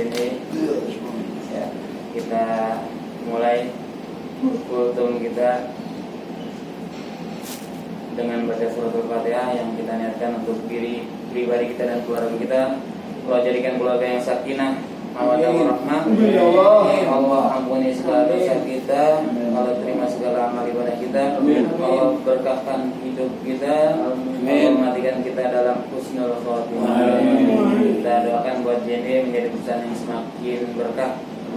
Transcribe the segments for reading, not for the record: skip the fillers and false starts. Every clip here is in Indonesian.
ini ya, kita mulai kultum kita dengan baca surat Al-Fatihah yang kita niatkan untuk diri pribadi kita dan keluarga kita. Allah jadikan keluarga yang sakinah, mawaddah warahmah. Allah ampuni segala dosa kita, Allah terima segala amal ibadah kita, Allah berkahkan hidup kita, Allah matikan kita dalam husnul khotimah. Kita doakan buat JNE menjadi perusahaan yang semakin berkah,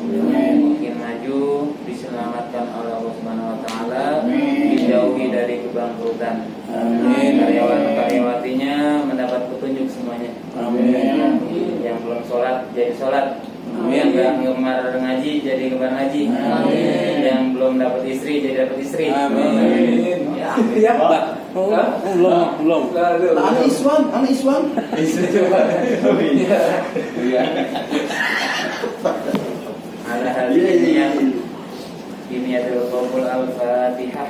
makin maju, diselamatkan oleh Allah Subhanahu wa taala, dijauhi dari kebangkrutan. Karyawan-karyawatinya mendapat petunjuk semuanya. Yang belum sholat jadi sholat. Yang nggak gemar ngaji jadi gemar ngaji. Yang belum dapat istri jadi dapat istri. Ya. Belum. Anak Iswan. Ala hadhihi ini adalah qaul al-Fatihah.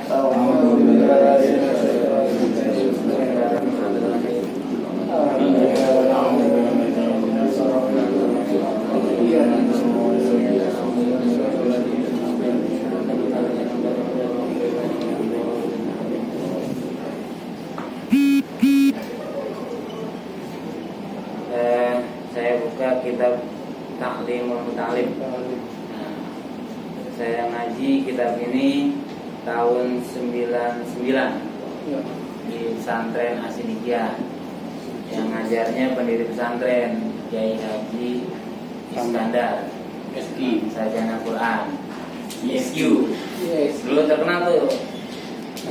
Saya buka kitab Ta'limul Muta'allim. Saya ngaji kitab ini tahun 99 di pesantren Asinikia. Yang ngajarnya pendiri pesantren Kiai Haji Iskandar SQ Sarjana Quran SQ. Dulu terkenal tuh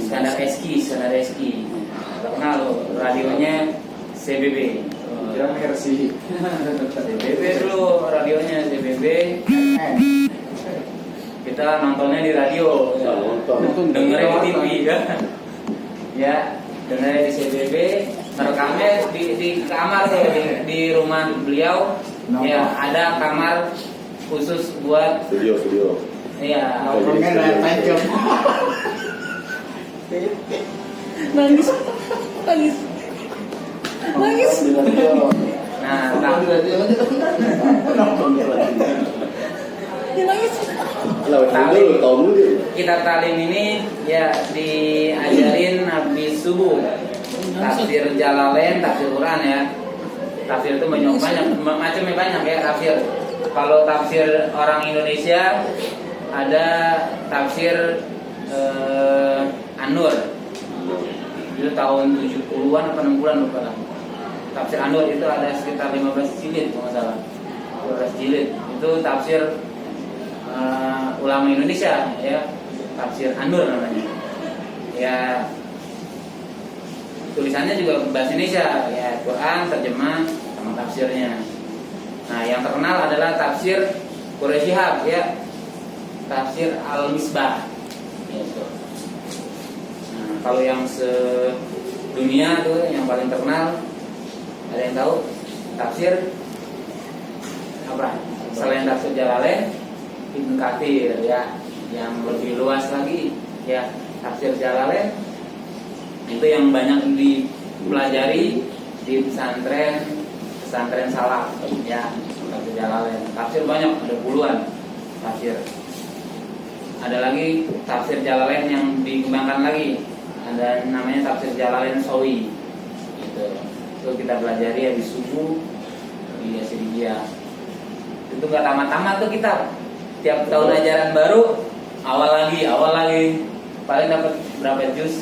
Iskandar SQ. Terkenal tuh, radionya CBB. CBB dulu, radionya CBB. Kita nontonnya di radio, dengernya di TV ya, dengernya di CBB, merekamnya di kamar tuh, di rumah beliau. Ya, ada kamar khusus buat studio. Iya. Nangis. Nah, kitab Ta'lim ini ya diajarin habis subuh. Tafsir Jalalain, tafsir Quran ya. Tafsir itu banyak macamnya banyak ya tafsir. Kalau tafsir orang Indonesia ada tafsir An-Nur. Itu tahun 70-an atau 60-an lupa lah. Tafsir An-Nur itu ada sekitar 15 jilid kalau nggak salah. 15 jilid. Itu tafsir ulama Indonesia ya, tafsir An-Nur namanya. Ya, tulisannya juga bahasa Indonesia ya, Quran terjemah sama tafsirnya. Nah, yang terkenal adalah tafsir Quraisy Shihab ya, tafsir Al-Misbah gitu. Nah, kalau yang sedunia tuh yang paling terkenal, ada yang tahu tafsir apa? Selain tafsir Jalalain, Ibnu Katsir ya, yang lebih luas lagi ya, tafsir Jalalain itu yang banyak dipelajari di pesantren salaf ya, tafsir Jalalain. Tafsir banyak, ada puluhan tafsir. Ada lagi tafsir Jalalain yang dikembangkan lagi, ada namanya tafsir Jalalain Sawi gitu. Itu kita pelajari habis subuh di Asyidia. Itu gak tamat-tamat tuh kita. Tiap tahun ajaran baru awal lagi paling dapat berapa juz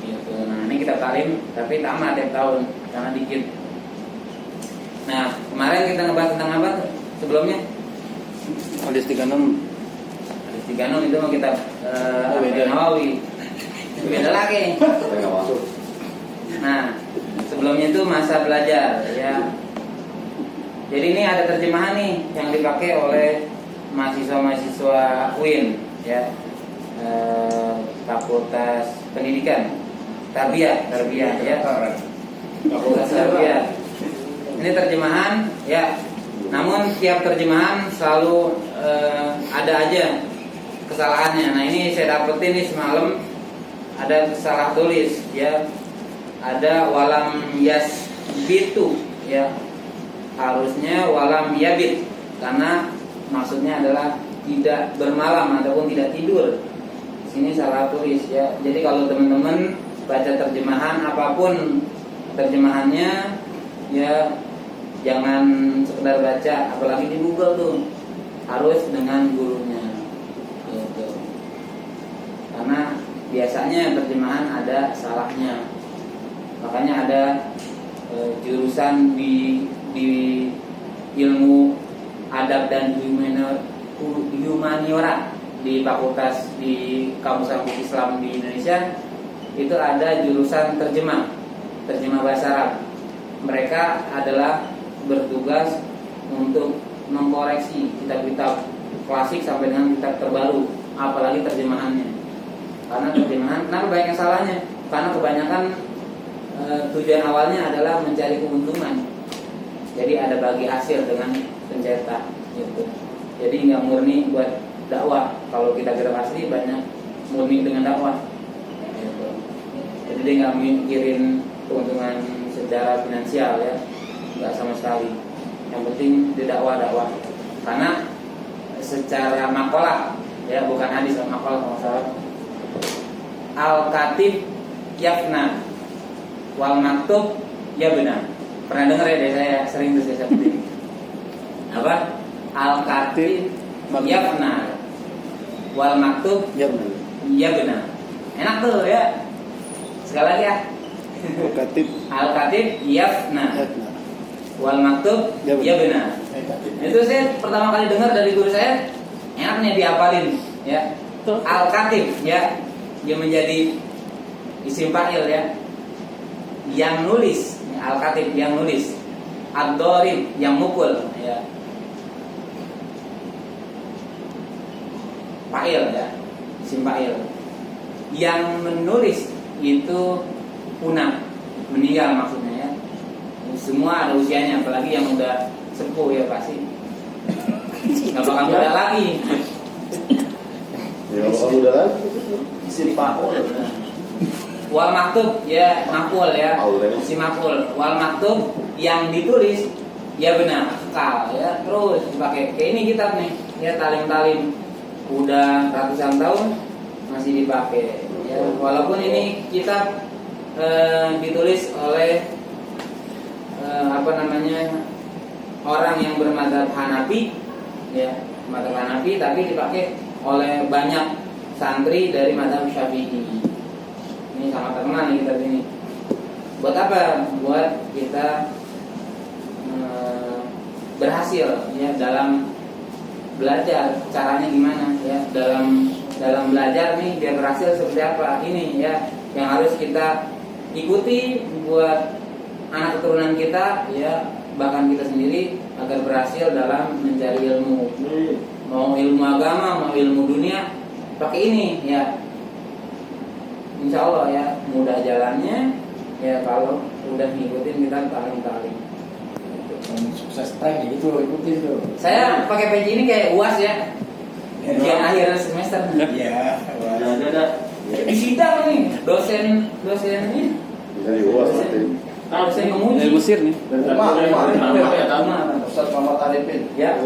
gitu. Nah, ini kita Ta'lim tapi tamat tiap tahun karena dikit. Nah, kemarin kita ngebahas tentang apa tuh sebelumnya? Hadis 36 itu mau kita Nawawi. Beda lagi. Nah, sebelumnya itu masa belajar ya. Jadi ini ada terjemahan nih yang dipakai oleh mahasiswa UIN ya, Fakultas Pendidikan Tarbiyah ya, Fakultas Tarbiyah. Ini terjemahan ya, namun tiap terjemahan selalu ada aja kesalahannya. Nah, ini saya dapetin nih semalam ada salah tulis ya, ada walam yasbitu ya, harusnya walam yabit karena maksudnya adalah tidak bermalam ataupun tidak tidur. Sini salah tulis ya. Jadi kalau teman-teman baca terjemahan apapun terjemahannya ya jangan sekedar baca, apalagi di Google tuh harus dengan gurunya gitu. Karena biasanya terjemahan ada salahnya. Makanya ada jurusan di ilmu adab dan humaniora di fakultas di kampus-kampus Islam di Indonesia itu ada jurusan terjemah bahasa Arab. Mereka adalah bertugas untuk mengkoreksi kitab-kitab klasik sampai dengan kitab terbaru, apalagi terjemahannya. Karena terjemahan, kenapa banyak yang salahnya? Karena kebanyakan tujuan awalnya adalah mencari keuntungan. Jadi ada bagi hasil dengan pencetak gitu. Jadi nggak murni buat dakwah. Kalau kita kitab asli banyak murni dengan dakwah gitu. Jadi dia nggak mikirin keuntungan secara finansial ya, nggak sama sekali. Yang penting di dakwah. Karena secara makalah ya, bukan hadis, makalah kalau salah. Al-Katib Yafna wal Maktub ya benar. Pernah dengar ya, saya sering tuh saya seperti apa? Al-Katib Yafna wal Maktub ya benar. Enak tuh ya. Sekali lagi ya. Al-Katib Yafna wal Maktub ya benar. Itu saya pertama kali dengar dari guru saya, enak nih dihafalin ya. Al-Katib ya, dia menjadi isim fa'il ya. Yang nulis, Al-Katib yang nulis. Ad-Dorib yang mukul ya. Fa'il ya, isim fa'il. Yang menulis itu punah, meninggal maksudnya ya. Semua ada usianya, apalagi yang udah sepuh ya pasti nggak bakal muda lagi. Ya bakal muda lagi. Isim fa'il. Wal maktub ya makul ya, si makul. Wal maktub yang ditulis ya benar, kekal ya, terus dipakai. Kayak ini kitab nih ya, talim-talim udah ratusan tahun masih dipakai ya. Walaupun ini kitab ditulis oleh orang yang bermadzhab Hanafi ya, madzhab Hanafi, tapi dipakai oleh banyak santri dari madzhab Syafi'i. Ini sangat terkenal nih kitab ini. Buat apa? Buat kita berhasil ya dalam belajar. Caranya gimana ya? Dalam belajar nih biar berhasil seperti apa? Ini ya yang harus kita ikuti buat anak keturunan kita ya, bahkan kita sendiri agar berhasil dalam mencari ilmu. Mau ilmu agama, mau ilmu dunia, pakai ini ya. Insya Allah ya mudah jalannya ya kalau udah ngikutin kita talim-talim. Sukses time gitu ikutin tuh. Saya pakai peci ini kayak UAS ya. Ujian akhir semester. Iya. Ada. Di sidang nih dosen ini. Bisa di UAS nanti. Dosen menguji. Dari Mesir nih. Ustaz Muhammad Arifin. Ya.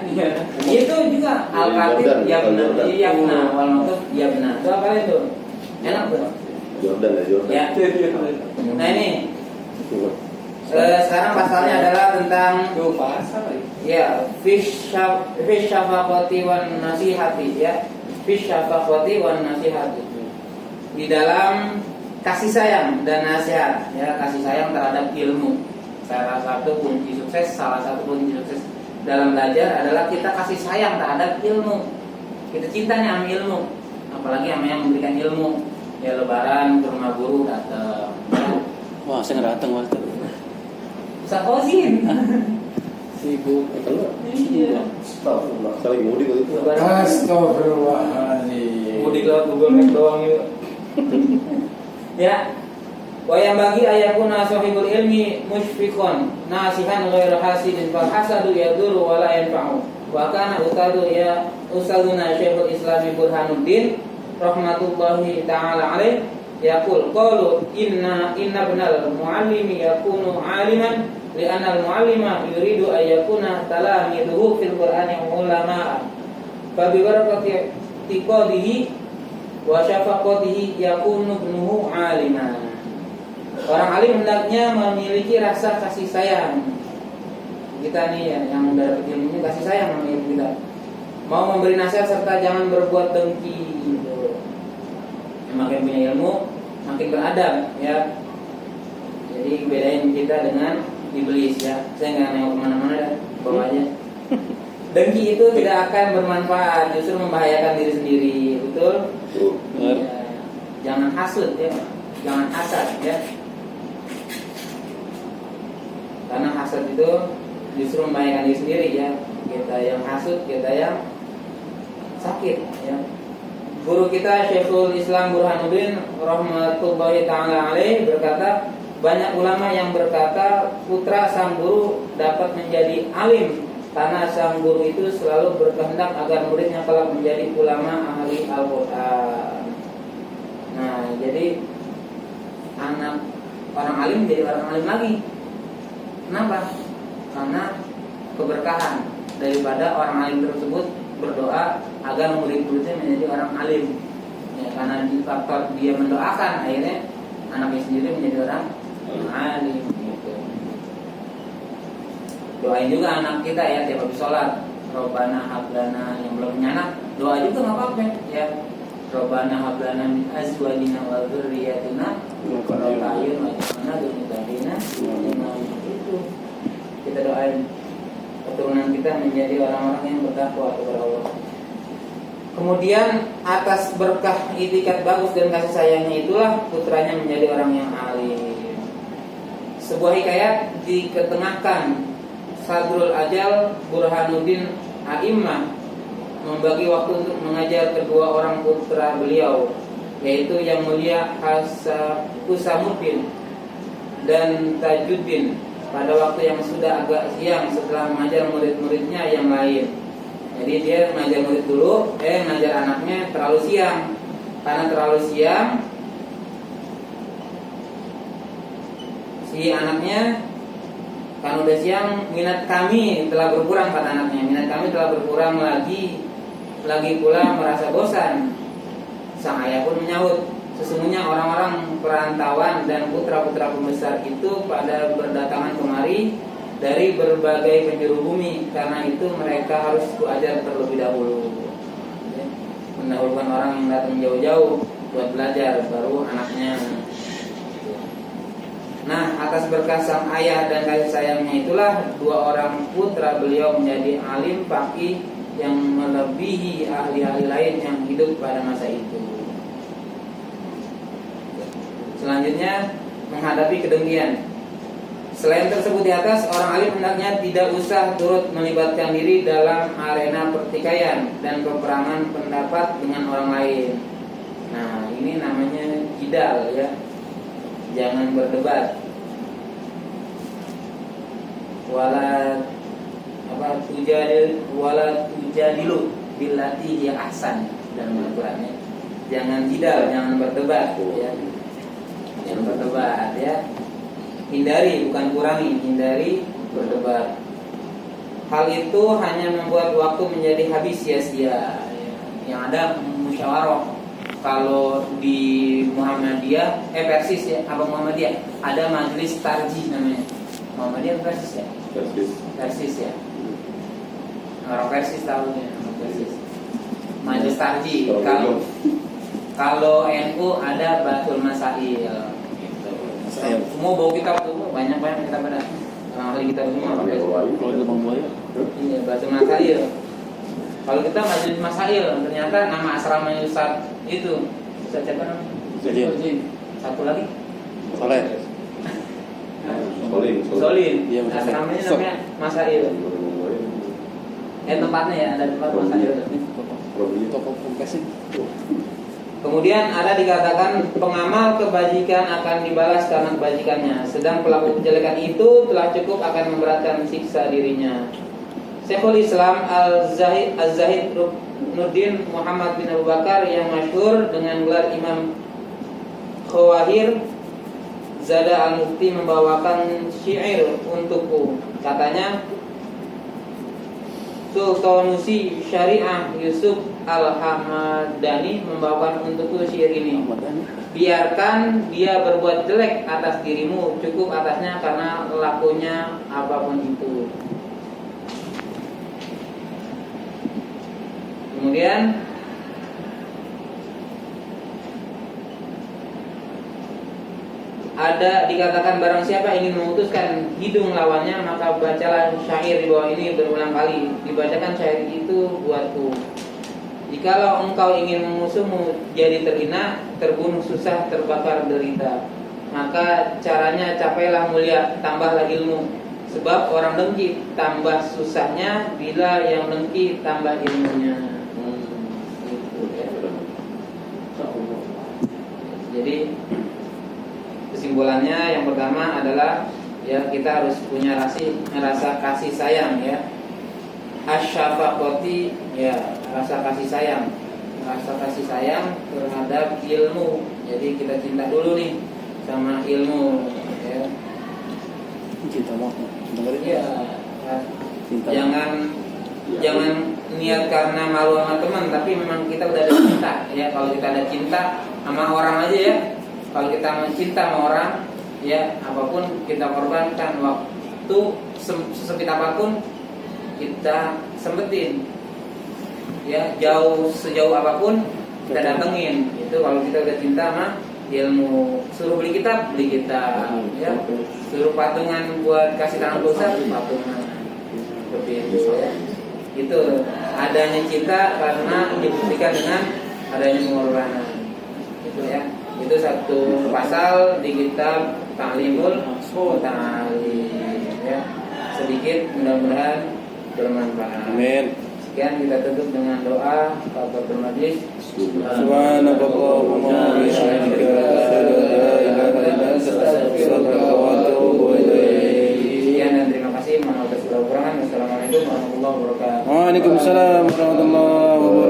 Iya. Itu juga Al-Katib Yafna wal Maktub Yafna. Itu apa itu? Enak tuh. Jordan. Ya. Nah ini sekarang pasalnya adalah tentang ya fish syafaqati wan nasihati ya. Fish syafaqati wan nasihati. Di dalam kasih sayang dan nasihat ya, kasih sayang terhadap ilmu. Salah satu kunci sukses dalam belajar adalah kita kasih sayang terhadap ilmu. Kita cintanya sama ilmu, apalagi sama yang memberikan ilmu. Ya lebaran ke rumah guru datang. Wah, saya nggak datang waktu. Ustaz Ozin. Sibuk. Iya. Astagfirullah. Saling mudik waktu itu. Astagfirullahaladzim. Mudik lewat Google Map doang yuk. Ya. Wa yang bagi ayakuna sahibul ilmi musyfiqan nasihan ghairu hasidin fal hasadu yadurru wa la yanfa'u. Wa kana ustaduna Syekhul Islam Burhanuddin rahmatullahi ta'ala alaih yaqul qalu inna ibnal muallimi yakunu aliman li'anna al-mu'allima yuridu ayyakuna talamiduhu fil Qur'ani ulama fa bi barakati tiqadihi wa syafaqatihi yakunu ibnuhu 'aliman. Orang alim hendaknya memiliki rasa kasih sayang. Kita nih yang udah dapat ilmu ini kasih sayang sama ilmu kita. Mau memberi nasihat serta jangan berbuat dengki gitu. Makin punya ilmu, makin beradab ya. Jadi bedain kita dengan iblis ya. Saya nggak nengok kemana-mana dah, bawa aja. Dengki itu tidak akan bermanfaat, justru membahayakan diri sendiri, betul? Ya. Jangan hasud ya, jangan hasad ya. Karena hasad itu justru membahayakan diri sendiri ya. Kita yang hasud, kita yang sakit ya. Guru kita Syekhul Islam Burhanuddin rahmatullahi taala alaih berkata, banyak ulama yang berkata putra sang guru dapat menjadi alim karena sang guru itu selalu berkehendak agar muridnya kelak menjadi ulama ahli Al-Qur'an. Nah, jadi anak orang alim jadi orang alim lagi. Kenapa? Karena keberkahan daripada orang alim tersebut berdoa agar murid-muridnya menjadi orang alim. Ya, karena di faktor dia mendoakan akhirnya anaknya sendiri menjadi orang alim. Gitu. Doain juga anak kita ya tiap habis sholat. Robbana hablana, yang belum punya anak doa juga nggak apa-apa ya. Robbana hablana min azwajina wa dzurriyyatina qurrata a'yun waj'alna lil muttaqina imama. Itu kita doain keturunan kita menjadi orang-orang yang bertakwa kepada Allah. Kemudian atas berkah itikat bagus dan kasih sayangnya itulah putranya menjadi orang yang alim. Sebuah hikayat diketengahkan Sadrul Ajal Burhanuddin A'immah membagi waktu untuk mengajar kedua orang putra beliau, yaitu yang mulia Husamuddin dan Tajuddin, pada waktu yang sudah agak siang setelah mengajar murid-muridnya yang lain. Jadi dia mengajar murid dulu, mengajar anaknya terlalu siang. Karena terlalu siang, si anaknya kan udah siang, minat kami telah berkurang, kata anaknya. Minat kami telah berkurang lagi pula merasa bosan. Sang ayah pun menyahut, sesungguhnya orang-orang perantauan dan putra-putra pembesar itu pada berdatangan kemari dari berbagai penjuru bumi. Karena itu mereka harus kuajar terlebih dahulu. Mendahulukan orang yang datang jauh-jauh buat belajar, baru anaknya. Nah, atas berkah sang ayah dan kasih sayangnya itulah dua orang putra beliau menjadi alim faqih yang melebihi ahli-ahli lain yang hidup pada masa itu. Selanjutnya, menghadapi kedengkian. Selain tersebut di atas, orang alim hendaknya tidak usah turut melibatkan diri dalam arena pertikaian dan peperangan pendapat dengan orang lain. Nah, ini namanya jidal ya. Jangan berdebat. Wala tujadilu billati hiya ahsan dalam Al-Qur'annya. Jangan jidal, jangan berdebat ya. Jangan berdebat ya. Hindari, bukan kurangi, hindari berdebat. Hal itu hanya membuat waktu menjadi habis sia-sia. Yang ada musyawarah. Kalau di Muhammadiyah, Persis ya, Abang Muhammadiyah, ada majelis tarjih namanya. Muhammadiyah Persis ya? Persis ya. Orang Persis tahunya, Persis. Majelis tarjih. Kalau NU ada Batul Masail. Semua bawa kitab tuh, banyak kitab ada. Ahli kitab semua. Kalau di Bang Buaya? Iya, Batul Masail. Kalau kita majelis masail, ternyata nama asramanya Ustaz itu Ustaz siapa namanya? Satu lagi Solin. Iya, asramanya namanya Masail. Tempatnya ya, ada tempat Masail. Toko kompesi. Kemudian ada dikatakan pengamal kebajikan akan dibalas karena kebajikannya, sedang pelaku kejelekan itu telah cukup akan memberatkan siksa dirinya. Syekhul Islam Al-Zahid Nurdin Muhammad bin Abu Bakar yang masyhur dengan gelar Imam Khawahir Zada al-Mufti membawakan syair untukku. Katanya, Sultanusi Syariah Yusuf Al-Hamadani membawakan untukku syair ini. Biarkan dia berbuat jelek atas dirimu, cukup atasnya karena lakunya apapun itu. Kemudian ada dikatakan barang siapa ingin memutuskan hidung lawannya, maka bacalah syair di bawah ini berulang kali. Dibacakan syair itu buatku. Jikalau engkau ingin memusuhmu jadi terhina, terbunuh susah, terbakar derita, maka caranya capailah mulia, tambahlah ilmu. Sebab orang dengki tambah susahnya, bila yang dengki tambah ilmunya. Gitu, ya. Jadi kesimpulannya yang pertama adalah ya kita harus punya rasa kasih sayang ya. Asyafaqati ya, rasa kasih sayang. Rasa kasih sayang terhadap ilmu. Jadi kita cinta dulu nih sama ilmu ya. Cinta mau dengerin Ya, cinta. jangan niat karena malu sama teman, tapi memang kita udah ada cinta ya. Kalau kita ada cinta sama orang aja ya. Kalau kita mencinta sama orang, ya apapun kita korbankan, waktu sesempit apapun kita sempetin, ya sejauh apapun kita datengin. Itu kalau kita udah cinta sama ilmu. Suruh beli kitab, ya. Suruh patungan buat kasih tangan besar, patungan. Seperti itu ya. Itu adanya cinta karena dibuktikan dengan adanya pengorbanan. Itu ya. Itu satu pasal di kitab Ta'limul Ta'lim ya. Sedikit mudah-mudahan bermanfaat. Amin. Sekian kita tutup dengan doa kafaratul majlis. Subhanallahumma wa bihamdika asyhadu an la ilaha illa anta astaghfiruka wa atubu ilaik. Sekian dan terima kasih. Mohon maaf atas segala kekurangan. Wassalamualaikum warahmatullahi wabarakatuh. Waalaikumsalam warahmatullahi wabarakatuh.